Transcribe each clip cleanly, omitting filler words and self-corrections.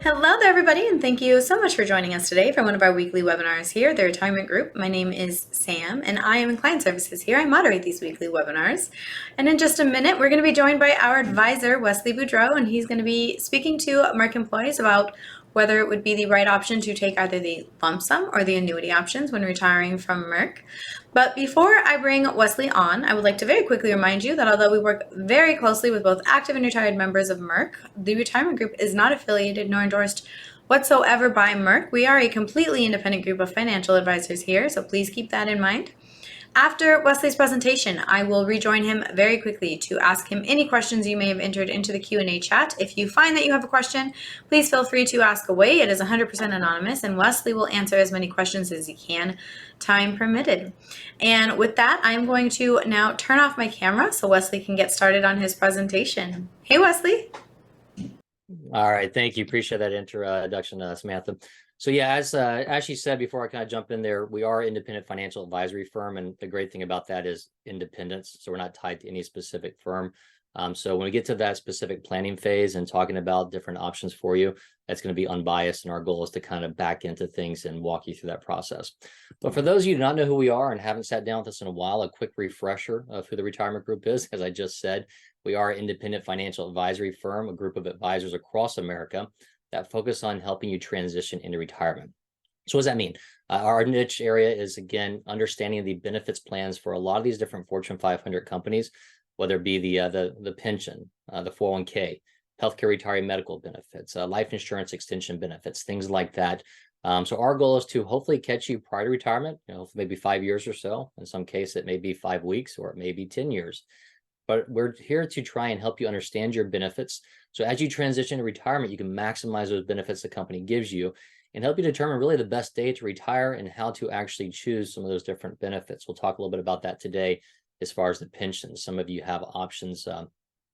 Hello there, everybody, and thank you so much for joining us today for one of our weekly webinars here, the Retirement Group. My name is Sam, and I am in Client Services here. I moderate these weekly webinars. And in just a minute, we're going to be joined by our advisor, Wesley Boudreaux, and he's going to be speaking to Merck employees about whether it would be the right option to take either the lump sum or the annuity options when retiring from Merck. But before I bring Wesley on, I would like to very quickly remind you that although we work very closely with both active and retired members of Merck, the Retirement Group is not affiliated nor endorsed whatsoever by Merck. We are a completely independent group of financial advisors here, so please keep that in mind. After Wesley's presentation, I will rejoin him very quickly to ask him any questions you may have entered into the Q&A chat. If you find that you have a question, please feel free to ask away. It is 100% anonymous, and Wesley will answer as many questions as he can, time permitted. And with that, I'm going to now turn off my camera so Wesley can get started on his presentation. Hey, Wesley. All right, thank you. Appreciate that introduction, Samantha. So yeah, as she said before, I kind of jump in there. We are an independent financial advisory firm, and the great thing about that is independence. So we're not tied to any specific firm. So when we get to that specific planning phase and talking about different options for you, that's going to be unbiased, and our goal is to kind of back into things and walk you through that process. But for those of you who do not know who we are and haven't sat down with us in a while, a quick refresher of who the Retirement Group is. As I just said, we are an independent financial advisory firm, a group of advisors across America that focus on helping you transition into retirement. So what does that mean? Our niche area is, again, understanding the benefits plans for a lot of these different Fortune 500 companies, whether it be the pension, the 401k, healthcare retiree medical benefits, life insurance extension benefits, things like that. So our goal is to hopefully catch you prior to retirement, maybe 5 years or so. In some case, it may be 5 weeks or it may be 10 years. But we're here to try and help you understand your benefits. So as you transition to retirement, you can maximize those benefits the company gives you and help you determine really the best day to retire and how to actually choose some of those different benefits. We'll talk a little bit about that today as far as the pensions. Some of you have options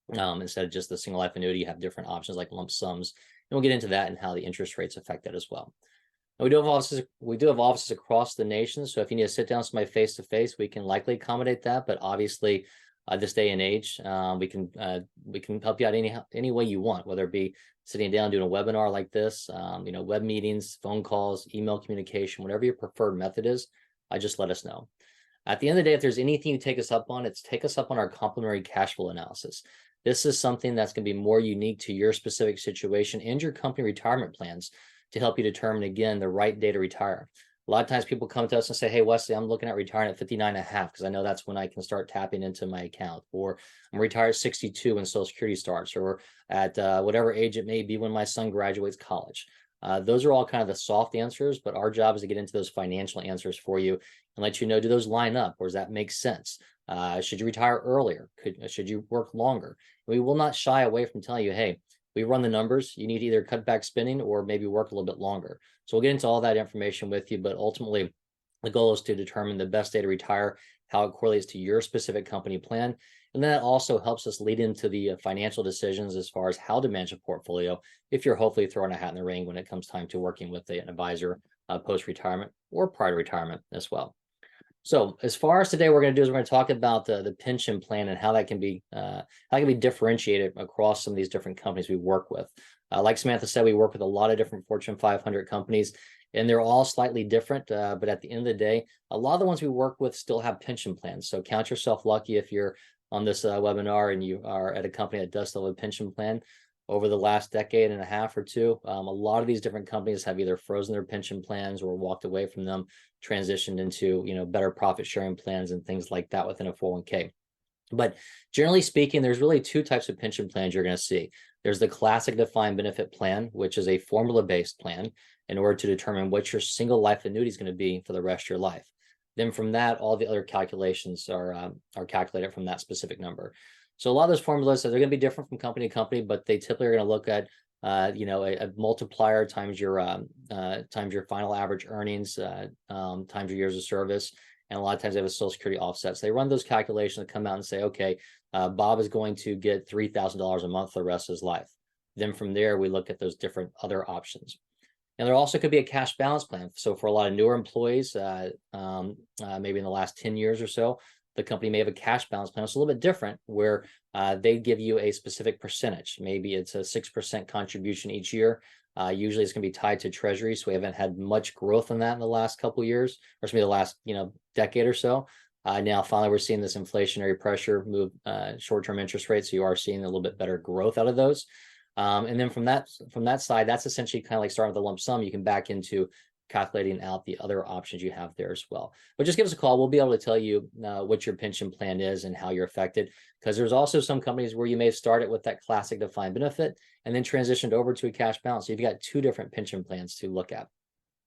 instead of just the single life annuity, you have different options like lump sums. And we'll get into that and how the interest rates affect that as well. And we do have offices across the nation. So if you need to sit down with somebody face to face, we can likely accommodate that. But obviously, this day and age, we can help you out any way you want, whether it be sitting down doing a webinar like this, web meetings, phone calls, email communication, whatever your preferred method is. Just let us know. At the end of the day, if there's anything you take us up on, it's take us up on our complimentary cash flow analysis. This is something that's going to be more unique to your specific situation and your company retirement plans to help you determine, again, the right day to retire. A lot of times people come to us and say, hey, Wesley, I'm looking at retiring at 59 and a half because I know that's when I can start tapping into my account. Or I'm retired at 62 when Social Security starts, or at whatever age it may be when my son graduates college. Those are all kind of the soft answers, but our job is to get into those financial answers for you and let you know, do those line up, or does that make sense? Should you retire earlier? Should you work longer? We will not shy away from telling you, hey, we run the numbers. You need to either cut back spending or maybe work a little bit longer. So we'll get into all that information with you, but ultimately the goal is to determine the best day to retire, how it correlates to your specific company plan. And then that also helps us lead into the financial decisions as far as how to manage a portfolio if you're hopefully throwing a hat in the ring when it comes time to working with an advisor post-retirement or prior to retirement as well. So as far as today, we're going to do is we're going to talk about the pension plan and how that can be differentiated across some of these different companies we work with. Like Samantha said, we work with a lot of different Fortune 500 companies, and they're all slightly different. But at the end of the day, a lot of the ones we work with still have pension plans. So count yourself lucky if you're on this webinar and you are at a company that does still have a pension plan. Over the last decade and a half or two, a lot of these different companies have either frozen their pension plans or walked away from them, transitioned into better profit sharing plans and things like that within a 401k. But generally speaking, there's really two types of pension plans you're going to see. There's the classic defined benefit plan, which is a formula-based plan in order to determine what your single life annuity is going to be for the rest of your life. Then from that, all the other calculations are calculated from that specific number. So a lot of those formulas, they're going to be different from company to company, but they typically are going to look at, a multiplier times your final average earnings, times your years of service. And a lot of times they have a Social Security offset. So they run those calculations and come out and say, okay, Bob is going to get $3,000 a month for the rest of his life. Then from there, we look at those different other options. And there also could be a cash balance plan. So for a lot of newer employees, maybe in the last 10 years or so, the company may have a cash balance plan. It's a little bit different where they give you a specific percentage. Maybe it's a 6% contribution each year Usually it's going to be tied to treasury. So we haven't had much growth in that in the last couple of years, or maybe the last, decade or so. Now finally we're seeing this inflationary pressure move short-term interest rates. So you are seeing a little bit better growth out of those. And then from that side, that's essentially kind of like starting with a lump sum. You can back into calculating out the other options you have there as well. But just give us a call. We'll be able to tell you what your pension plan is and how you're affected, because there's also some companies where you may have started with that classic defined benefit and then transitioned over to a cash balance. So you've got two different pension plans to look at.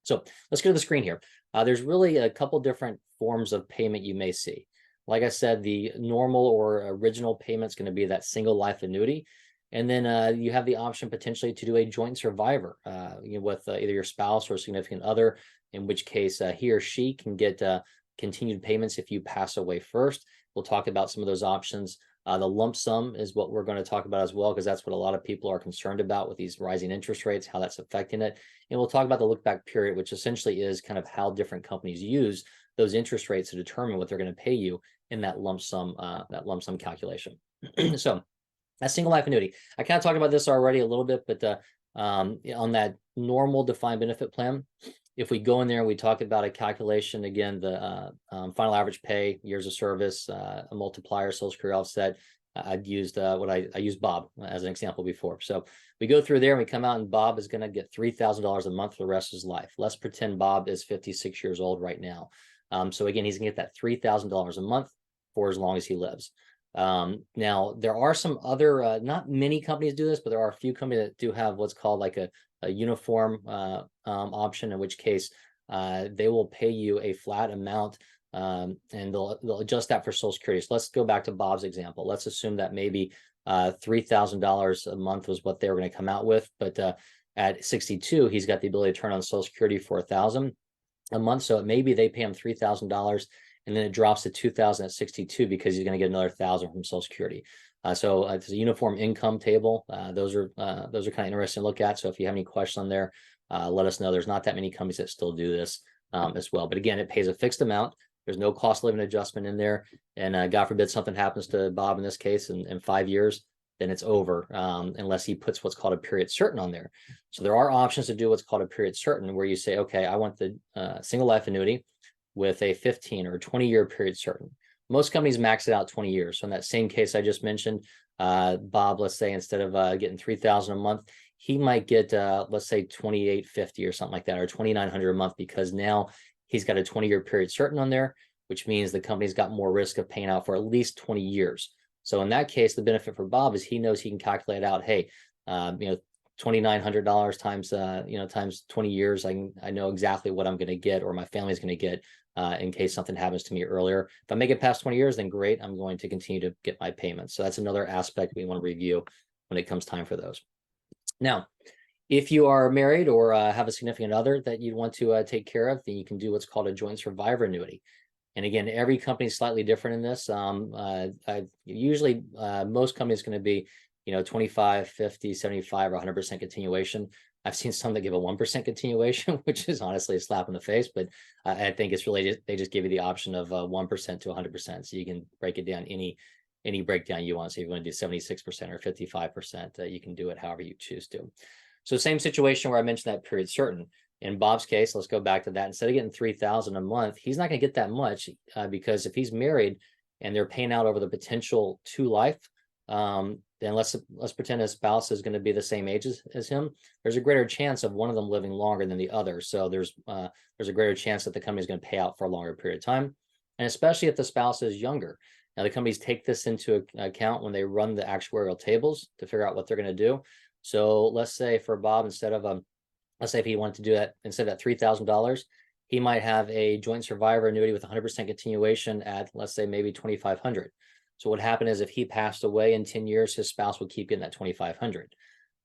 So let's go to the screen here. There's really a couple different forms of payment you may see. Like I said, the normal or original payment is going to be that single life annuity. And then you have the option potentially to do a joint survivor with either your spouse or significant other, in which case he or she can get continued payments if you pass away first. We'll talk about some of those options. The lump sum is what we're going to talk about as well, because that's what a lot of people are concerned about with these rising interest rates, how that's affecting it. And we'll talk about the look back period, which essentially is kind of how different companies use those interest rates to determine what they're going to pay you in that lump sum calculation. So that single life annuity, I kind of talked about this already a little bit, but on that normal defined benefit plan, if we go in there and we talk about a calculation, again, the final average pay, years of service, a multiplier, social security offset, I'd used I used Bob as an example before. So we go through there and we come out and Bob is going to get $3,000 a month for the rest of his life. Let's pretend Bob is 56 years old right now. So again, he's going to get that $3,000 a month for as long as he lives. Now there are some other, not many companies do this, but there are a few companies that do have what's called like a uniform option, in which case they will pay you a flat amount and they'll adjust that for Social Security. So let's go back to Bob's example. Let's assume that maybe $3,000 a month was what they were going to come out with, but at 62 he's got the ability to turn on Social Security for $1,000 a month. So maybe they pay him $3,000 and then it drops to $2,000 at 62 because he's going to get another $1,000 from Social Security. So it's a uniform income table. Those are kind of interesting to look at. So if you have any questions on there, let us know. There's not that many companies that still do this as well. But again, it pays a fixed amount. There's no cost of living adjustment in there. And God forbid something happens to Bob in this case in 5 years, then it's over unless he puts what's called a period certain on there. So there are options to do what's called a period certain, where you say, okay, I want the single life annuity with a 15 or 20-year period certain. Most companies max it out 20 years. So in that same case I just mentioned, Bob, let's say instead of getting $3,000 a month, he might get let's say $2,850 or something like that, or $2,900 a month, because now he's got a 20-year period certain on there, which means the company's got more risk of paying out for at least 20 years. So in that case, the benefit for Bob is he knows he can calculate out, hey, $2,900 times times 20 years, I know exactly what I'm going to get, or my family's going to get in case something happens to me earlier. If I make it past 20 years, then great, I'm going to continue to get my payments. So that's another aspect we want to review when it comes time for those. Now, if you are married or have a significant other that you want to take care of, then you can do what's called a joint survivor annuity. And again, every company is slightly different in this. Usually most companies are going to be 25, 50, 75, or 100% continuation. I've seen some that give a 1% continuation, which is honestly a slap in the face, but I think it's really they just give you the option of 1% to 100%. So you can break it down any breakdown you want. So if you want to do 76% or 55%, you can do it however you choose to. So same situation where I mentioned that period certain. In Bob's case, let's go back to that. Instead of getting $3,000 a month, he's not going to get that much because if he's married and they're paying out over the potential to life, then let's pretend his spouse is going to be the same age as him. There's a greater chance of one of them living longer than the other. So there's a greater chance that the company is going to pay out for a longer period of time, and especially if the spouse is younger. Now the companies take this into account when they run the actuarial tables to figure out what they're going to do. So let's say for Bob, instead of let's say if he wanted to do that, instead of that $3,000, he might have a joint survivor annuity with 100% continuation at, let's say, maybe $2,500. So what happened is if he passed away in 10 years, his spouse would keep getting that $2,500.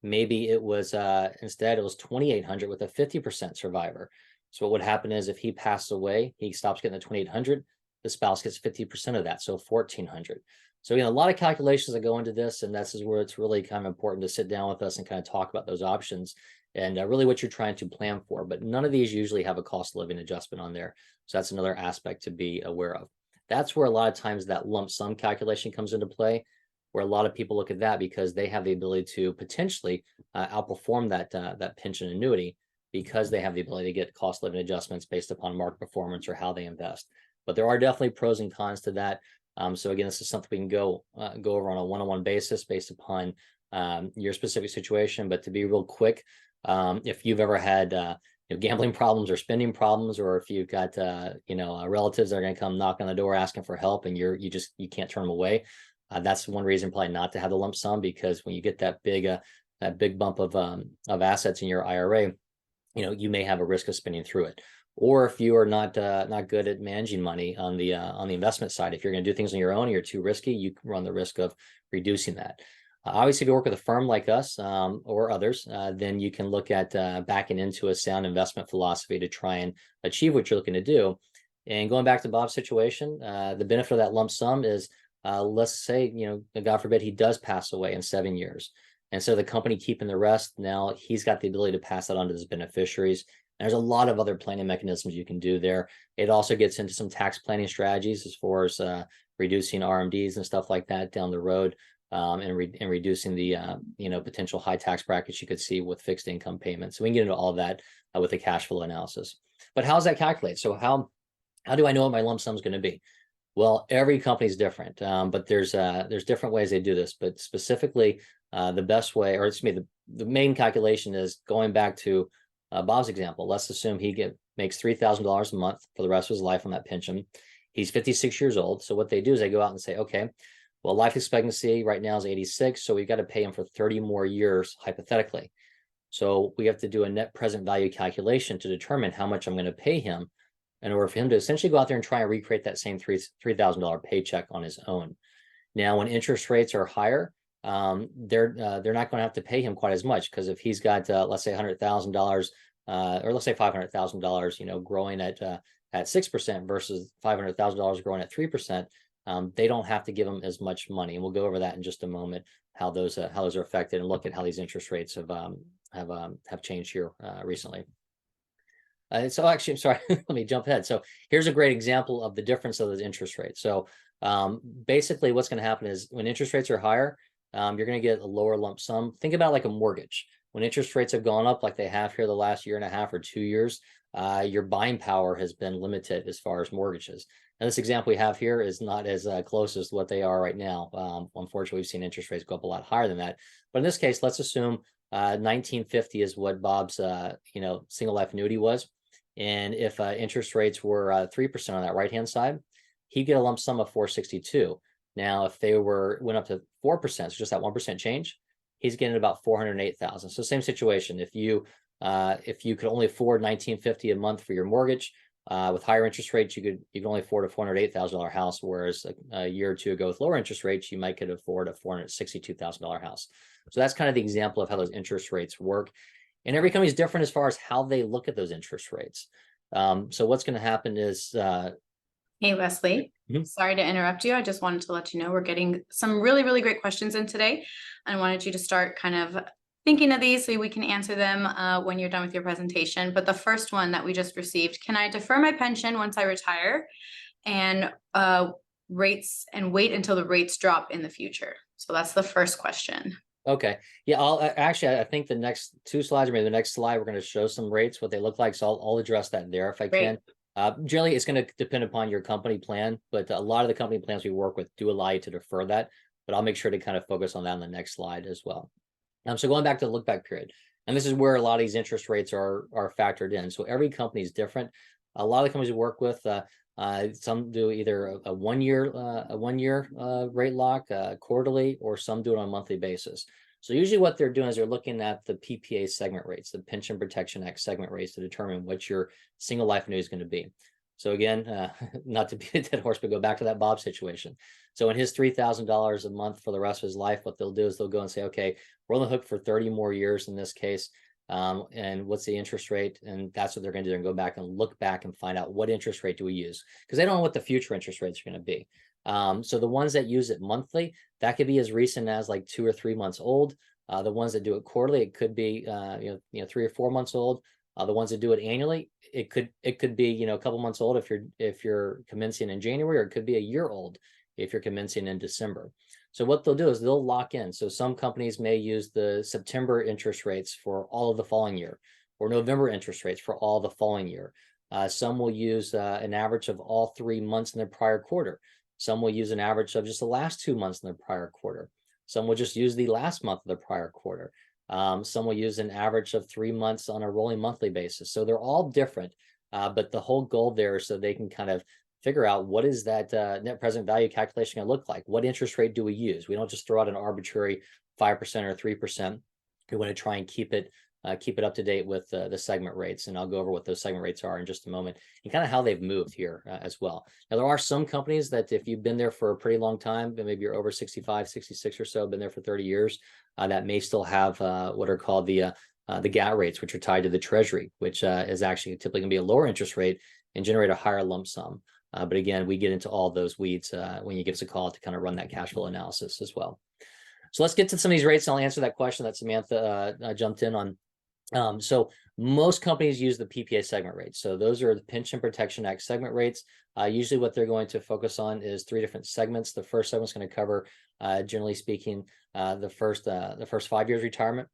Maybe it was instead it was $2,800 with a 50% survivor. So what would happen is if he passed away, he stops getting the $2,800, the spouse gets 50% of that, so $1,400. So a lot of calculations that go into this, and this is where it's really kind of important to sit down with us and kind of talk about those options and really what you're trying to plan for. But none of these usually have a cost of living adjustment on there. So that's another aspect to be aware of. That's where a lot of times that lump sum calculation comes into play. where a lot of people look at that because they have the ability to potentially outperform that pension annuity because they have the ability to get cost living adjustments based upon market performance or how they invest. But there are definitely pros and cons to that. So again, this is something we can go over on a one-on-one basis based upon your specific situation. But to be real quick, if you've ever had gambling problems or spending problems, or if you've got relatives that are going to come knock on the door asking for help and you can't turn them away, that's one reason probably not to have the lump sum, because when you get that big bump of assets in your IRA, you may have a risk of spending through it. Or if you are not good at managing money on the investment side, if you're going to do things on your own and you're too risky, you can run the risk of reducing that. Obviously, if you work with a firm like us or others, then you can look at backing into a sound investment philosophy to try and achieve what you're looking to do. And going back to Bob's situation, the benefit of that lump sum is, let's say, God forbid, he does pass away in 7 years. And so the company keeping the rest, now he's got the ability to pass that on to his beneficiaries. There's a lot of other planning mechanisms you can do there. It also gets into some tax planning strategies as far as reducing RMDs and stuff like that down the road, and reducing the potential high tax brackets you could see with fixed income payments. So we can get into all of that with the cash flow analysis. But how's that calculated? So how do I know what my lump sum is going to be? Well, every company is different, but there's different ways they do this. But specifically, the best way, or the main calculation is going back to Bob's example. Let's assume he makes $3,000 a month for the rest of his life on that pension. He's 56 years old. So what they do is they go out and say, okay, well, life expectancy right now is 86. So we've got to pay him for 30 more years, hypothetically. So we have to do a net present value calculation to determine how much I'm going to pay him in order for him to essentially go out there and try and recreate that same $3,000 paycheck on his own. Now, when interest rates are higher, they're not going to have to pay him quite as much, because if he's got let's say $100,000 or let's say $500,000, growing at 6% versus $500,000 growing at 3%, they don't have to give him as much money. And we'll go over that in just a moment, how those are affected, and look at how these interest rates have changed here recently. So actually, I'm sorry, let me jump ahead. So here's a great example of the difference of those interest rates. So basically what's going to happen is when interest rates are higher, you're going to get a lower lump sum. Think about like a mortgage. When interest rates have gone up like they have here the last year and a half or 2 years, your buying power has been limited as far as mortgages. And this example we have here is not as close as what they are right now. Unfortunately, we've seen interest rates go up a lot higher than that. But in this case, let's assume 1950 is what Bob's single life annuity was. And if interest rates were 3% on that right-hand side, he'd get a lump sum of 462. Now, if they went up to 4%, so just that 1% change, he's getting about 408,000. So same situation. If you could only afford 1950 a month for your mortgage, with higher interest rates, you could only afford a $408,000 house, whereas a year or two ago with lower interest rates, you might could afford a $462,000 house. So that's kind of the example of how those interest rates work. And every company is different as far as how they look at those interest rates. So what's going to happen is Hey, Wesley. Sorry to interrupt you. I just wanted to let you know we're getting some really, really great questions in today. I wanted you to start kind of thinking of these so we can answer them when you're done with your presentation. But the first one that we just received, can I defer my pension once I retire and wait until the rates drop in the future? So that's the first question. Okay. Yeah, I think the next 2 slides, or maybe the next slide, we're going to show some rates, what they look like. So I'll address that there if I can. Generally, it's going to depend upon your company plan, but a lot of the company plans we work with do allow you to defer that, but I'll make sure to kind of focus on that on the next slide as well. So going back to the look back period, and this is where a lot of these interest rates are factored in. So every company is different. A lot of the companies we work with, some do either a one year rate lock quarterly, or some do it on a monthly basis. So usually what they're doing is they're looking at the PPA segment rates, the Pension Protection Act segment rates, to determine what your single life annuity is going to be. So again, not to be a dead horse, but go back to that Bob situation. So in his $3,000 a month for the rest of his life, what they'll do is they'll go and say, okay, we're on the hook for 30 more years in this case. And what's the interest rate? And that's what they're going to do. And go back and look back and find out what interest rate do we use, because they don't know what the future interest rates are going to be. So the ones that use it monthly, that could be as recent as like 2 or 3 months old. The ones that do it quarterly, it could be 3 or 4 months old. The ones that do it annually, it could be a couple months old if you're commencing in January, or it could be a year old if you're commencing in December. So what they'll do is they'll lock in. So some companies may use the September interest rates for all of the following year, or November interest rates for all the following year. Some will use an average of all 3 months in their prior quarter. Some will use an average of just the last 2 months in their prior quarter. Some will just use the last month of the prior quarter. Some will use an average of 3 months on a rolling monthly basis. So they're all different, but the whole goal there is so they can kind of figure out what is that net present value calculation going to look like? What interest rate do we use? We don't just throw out an arbitrary 5% or 3%. We want to try and keep it up to date with the segment rates. And I'll go over what those segment rates are in just a moment and kind of how they've moved here as well. Now, there are some companies that if you've been there for a pretty long time, maybe you're over 65, 66 or so, been there for 30 years, that may still have what are called the GAT rates, which are tied to the treasury, which is actually typically going to be a lower interest rate and generate a higher lump sum. But again, we get into all those weeds when you give us a call to kind of run that cash flow analysis as well. So let's get to some of these rates and I'll answer that question that Samantha jumped in on. So most companies use the PPA segment rates. So those are the Pension Protection Act segment rates. Usually what they're going to focus on is 3 different segments. The first segment is going to cover, generally speaking, the first 5 years retirement.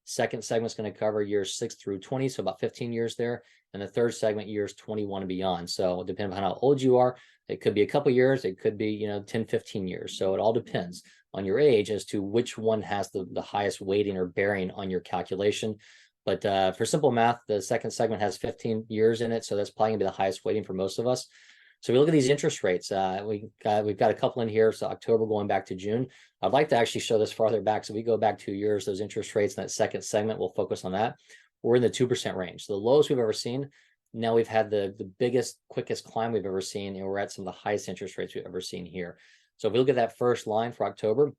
Second segment is going to cover years 6 through 20, so about 15 years there. And the third segment, years 21 and beyond. So depending on how old you are, it could be a couple years, it could be 10, 15 years. So it all depends on your age as to which one has the highest weighting or bearing on your calculation. But for simple math, the second segment has 15 years in it, so that's probably gonna be the highest weighting for most of us. So we look at these interest rates. We've got a couple in here. So October going back to June. I'd like to actually show this farther back. So we go back 2 years, those interest rates in that second segment, we'll focus on that. We're in the 2% range. So the lowest we've ever seen. Now we've had the biggest, quickest climb we've ever seen, and we're at some of the highest interest rates we've ever seen here. So if we look at that first line for October,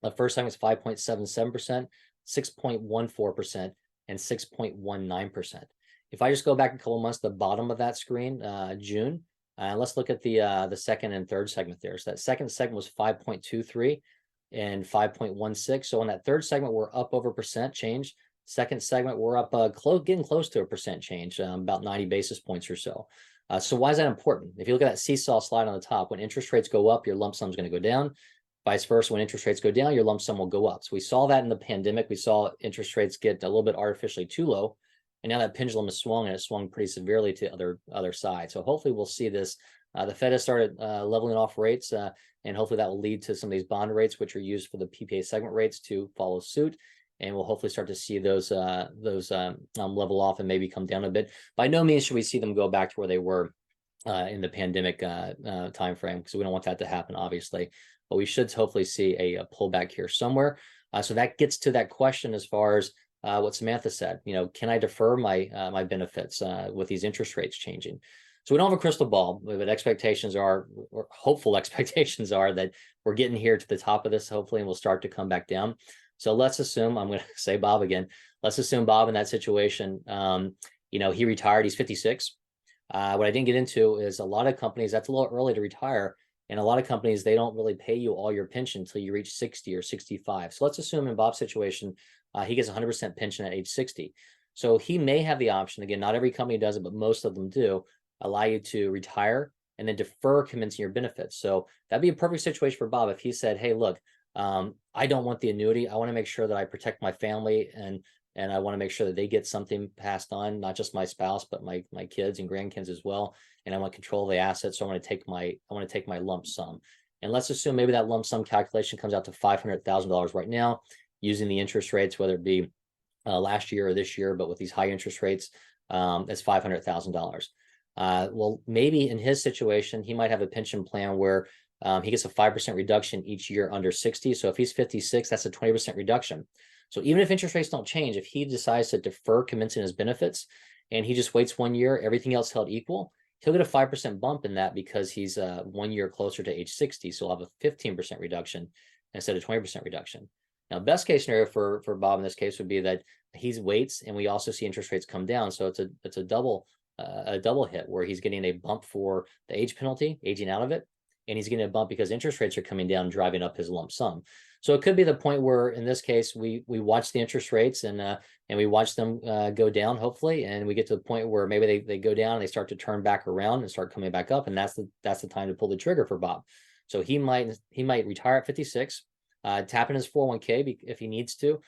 the first time it's 5.77%, 6.14%, and 6.19%. If I just go back a couple months, the bottom of that screen, June, let's look at the second and third segment there. So that second segment was 5.23 and 5.16. So on that third segment, we're up over percent change. Second segment, we're up getting close to a percent change, about 90 basis points or so. So why is that important? If you look at that seesaw slide on the top, when interest rates go up, your lump sum is going to go down. Vice versa, when interest rates go down, your lump sum will go up. So we saw that in the pandemic. We saw interest rates get a little bit artificially too low. And now that pendulum has swung, and it swung pretty severely to other side. So hopefully we'll see this. The Fed has started leveling off rates, and hopefully that will lead to some of these bond rates, which are used for the PPA segment rates, to follow suit. And we'll hopefully start to see those level off and maybe come down a bit. By no means should we see them go back to where they were in the pandemic time frame, because we don't want that to happen, obviously. But we should hopefully see a pullback here somewhere. So that gets to that question as far as what Samantha said. Can I defer my benefits with these interest rates changing? So we don't have a crystal ball, but expectations are, or hopeful expectations are, that we're getting here to the top of this, hopefully, and we'll start to come back down. So let's assume, I'm going to say Bob again, let's assume Bob in that situation, he retired, he's 56. What I didn't get into is a lot of companies, that's a little early to retire. And a lot of companies, they don't really pay you all your pension until you reach 60 or 65. So let's assume in Bob's situation, he gets 100% pension at age 60. So he may have the option, again, not every company does it, but most of them do, allow you to retire and then defer commencing your benefits. So that'd be a perfect situation for Bob if he said, hey, look, I don't want the annuity. I want to make sure that I protect my family, and I want to make sure that they get something passed on, not just my spouse, but my kids and grandkids as well. And I want control of the assets. So I want to take my lump sum. And let's assume maybe that lump sum calculation comes out to $500,000 right now, using the interest rates, whether it be last year or this year, but with these high interest rates, it's $500,000. Well, maybe in his situation, he might have a pension plan where he gets a 5% reduction each year under 60. So if he's 56, that's a 20% reduction. So even if interest rates don't change, if he decides to defer commencing his benefits and he just waits 1 year, everything else held equal, he'll get a 5% bump in that because he's 1 year closer to age 60. So he'll have a 15% reduction instead of 20% reduction. Now, best case scenario for Bob in this case would be that he waits, and we also see interest rates come down. So it's a double hit, where he's getting a bump for the age penalty, aging out of it, and he's getting a bump because interest rates are coming down, driving up his lump sum. So it could be the point where, in this case, we watch the interest rates and we watch them go down, hopefully, and we get to the point where maybe they go down and they start to turn back around and start coming back up, and that's the time to pull the trigger for Bob. So he might retire at 56. tap in his 401k if he needs to,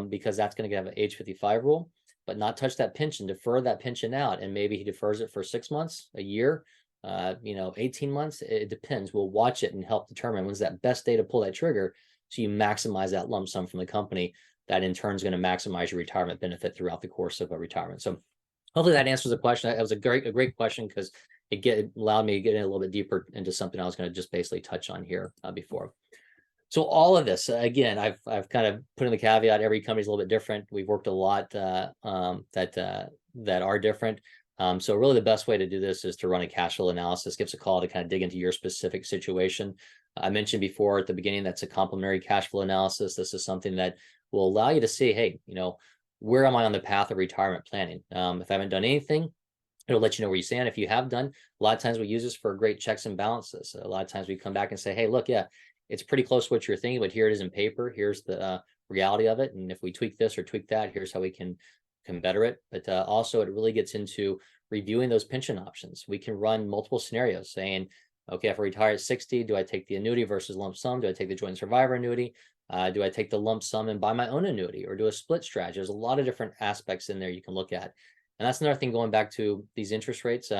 because that's going to have an age 55 rule, but not touch that pension, defer that pension out. And maybe he defers it for 6 months, a year, 18 months. It depends. We'll watch it and help determine when's that best day to pull that trigger. So you maximize that lump sum from the company. That in turn is going to maximize your retirement benefit throughout the course of a retirement. So hopefully that answers the question. That was a great question, because it allowed me to get in a little bit deeper into something I was going to just basically touch on here before. So all of this, again, I've kind of put in the caveat, every company's a little bit different. We've worked a lot that are different. So really the best way to do this is to run a cash flow analysis. Give us a call to kind of dig into your specific situation. I mentioned before at the beginning, that's a complementary cash flow analysis. This is something that will allow you to see, hey, where am I on the path of retirement planning? If I haven't done anything, it'll let you know where you stand. If you have done, a lot of times we use this for great checks and balances. A lot of times we come back and say, hey, look, yeah, it's pretty close to what you're thinking, but here it is in paper. Here's the reality of it. And if we tweak this or tweak that, here's how we can better it. But also it really gets into reviewing those pension options. We can run multiple scenarios saying, okay, if I retire at 60, do I take the annuity versus lump sum? Do I take the joint survivor annuity? Do I take the lump sum and buy my own annuity, or do a split strategy? There's a lot of different aspects in there you can look at. And that's another thing, going back to these interest rates.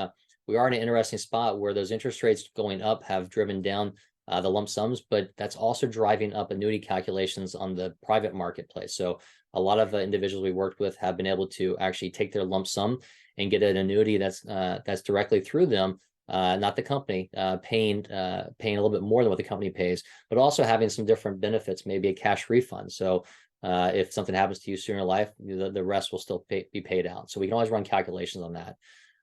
We are in an interesting spot where those interest rates going up have driven down the lump sums, but that's also driving up annuity calculations on the private marketplace. So a lot of individuals we worked with have been able to actually take their lump sum and get an annuity that's directly through them, not the company, paying a little bit more than what the company pays, but also having some different benefits, maybe a cash refund. So if something happens to you sooner in life, the rest will still be paid out. So we can always run calculations on that.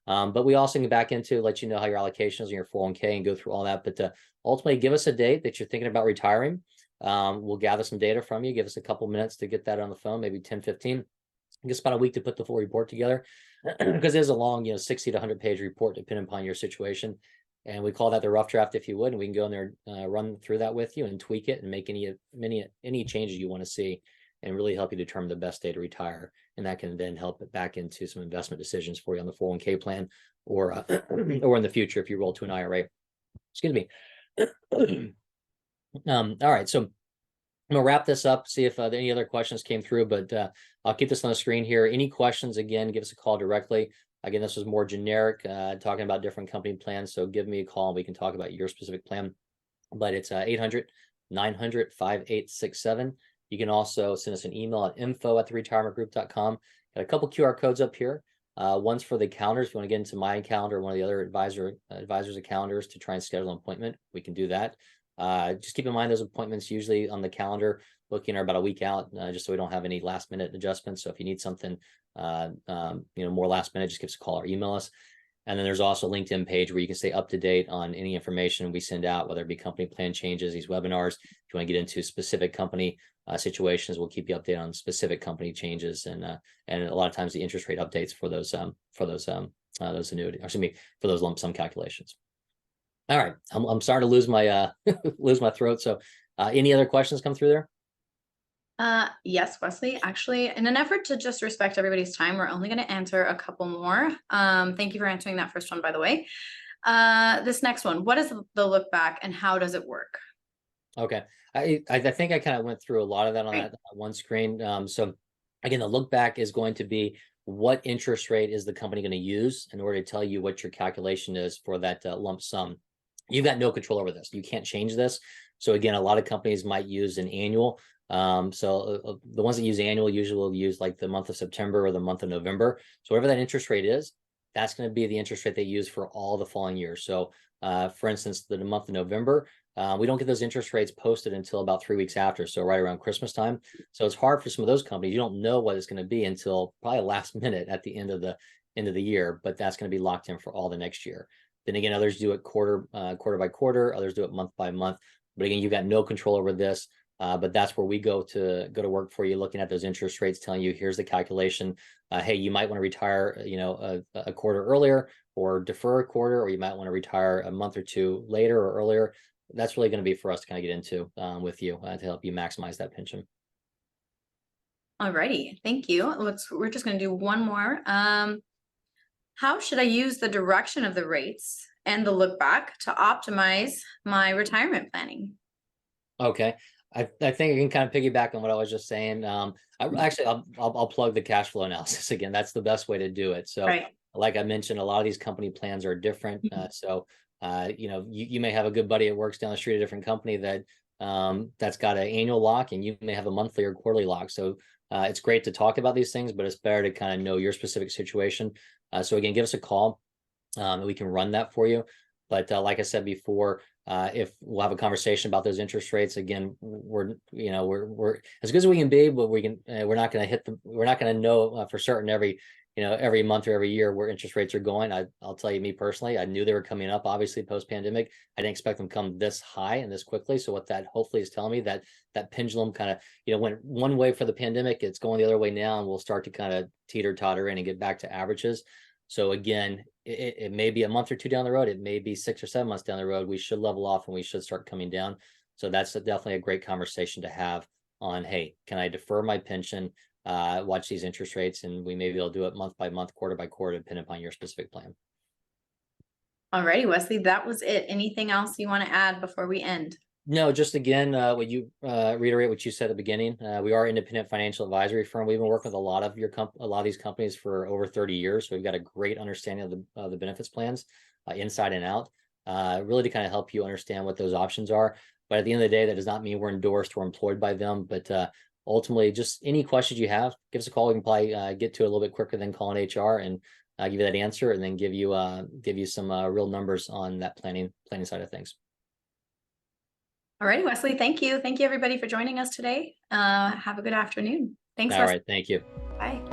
But we also can back into, let you know how your allocations and your 401k and go through all that. But ultimately, give us a date that you're thinking about retiring. We'll gather some data from you. Give us a couple minutes to get that on the phone, maybe 10, 15. I guess about a week to put the full report together, because there's a long, 60 to 100 page report depending upon your situation. And we call that the rough draft, if you would. And we can go in there, run through that with you and tweak it and make any changes you want to see, and really help you determine the best day to retire. And that can then help it back into some investment decisions for you on the 401k plan, or or in the future if you roll to an IRA. Excuse me. All right, so I'm gonna wrap this up, see if any other questions came through, but I'll keep this on the screen here. Any questions, again, give us a call directly. Again, this was more generic, talking about different company plans. So give me a call and we can talk about your specific plan. But it's 800-900-5867. You can also send us an email at info@theretirementgroup.com. Got a couple QR codes up here. One's for the calendars. If you want to get into my calendar or one of the other advisors' calendars to try and schedule an appointment, we can do that. Just keep in mind those appointments usually on the calendar looking are about a week out, just so we don't have any last minute adjustments. So if you need something more last minute, just give us a call or email us. And then there's also a LinkedIn page where you can stay up to date on any information we send out, whether it be company plan changes, these webinars. If you want to get into specific company situations, we'll keep you updated on specific company changes, and a lot of times the interest rate updates for those annuity, for those lump sum calculations. All right, I'm starting to lose my lose my throat. So any other questions come through there? Yes, Wesley, actually, in an effort to just respect everybody's time, we're only going to answer a couple more. Thank you for answering that first one, by the way. This next one, what is the look back and how does it work? Okay. I think I kind of went through a lot of that on that one screen. So again, the look back is going to be what interest rate is the company going to use in order to tell you what your calculation is for that lump sum. You've got no control over this. You can't change this. So again, a lot of companies might use an annual. So the ones that use annual usually will use like the month of September or the month of November. So whatever that interest rate is, that's going to be the interest rate they use for all the following years. So for instance, the month of November, we don't get those interest rates posted until about 3 weeks after. So right around Christmas time. So it's hard for some of those companies. You don't know what it's going to be until probably last minute at the end of the year, but that's going to be locked in for all the next year. Then again, others do it quarter by quarter, others do it month by month. But again, you've got no control over this. But that's where we go to work for you, looking at those interest rates, telling you, here's the calculation. Hey, you might want to retire, a quarter earlier, or defer a quarter, or you might want to retire a month or two later or earlier. That's really going to be for us to kind of get into with you to help you maximize that pension. Alrighty, thank you. We're just going to do one more. How should I use the direction of the rates and the look back to optimize my retirement planning? Okay. I think I can kind of piggyback on what I was just saying. I'll plug the cash flow analysis again. That's the best way to do it. So, Right. like I mentioned, a lot of these company plans are different. You may have a good buddy that works down the street at a different company that's got an annual lock, and you may have a monthly or quarterly lock. So it's great to talk about these things, but it's better to kind of know your specific situation. So again, give us a call. We can run that for you. But like I said before, if we'll have a conversation about those interest rates again, we're as good as we can be, but we're not going to we're not going to know for certain every month or every year where interest rates are going. I'll tell you, me personally, I knew they were coming up, obviously post pandemic. I didn't expect them to come this high and this quickly. So what that hopefully is telling me, that pendulum kind of went one way for the pandemic, it's going the other way now, and we'll start to kind of teeter totter in and get back to averages. So again, it may be a month or two down the road. It may be 6 or 7 months down the road. We should level off and we should start coming down. So that's definitely a great conversation to have on, hey, can I defer my pension, watch these interest rates, and we may be able to do it month by month, quarter by quarter, depending upon your specific plan. Alrighty, Wesley, that was it. Anything else you want to add before we end? No, just again, what you reiterate what you said at the beginning. We are an independent financial advisory firm. We've been working with a lot of these companies for over 30 years. So we've got a great understanding of the benefits plans inside and out, really to kind of help you understand what those options are. But at the end of the day, that does not mean we're endorsed or employed by them. But ultimately, just any questions you have, give us a call. We can probably get to it a little bit quicker than calling HR and give you that answer, and then give you some real numbers on that planning side of things. All right, Wesley, thank you. Thank you everybody for joining us today. Have a good afternoon. Thanks. All right. Thank you. Bye.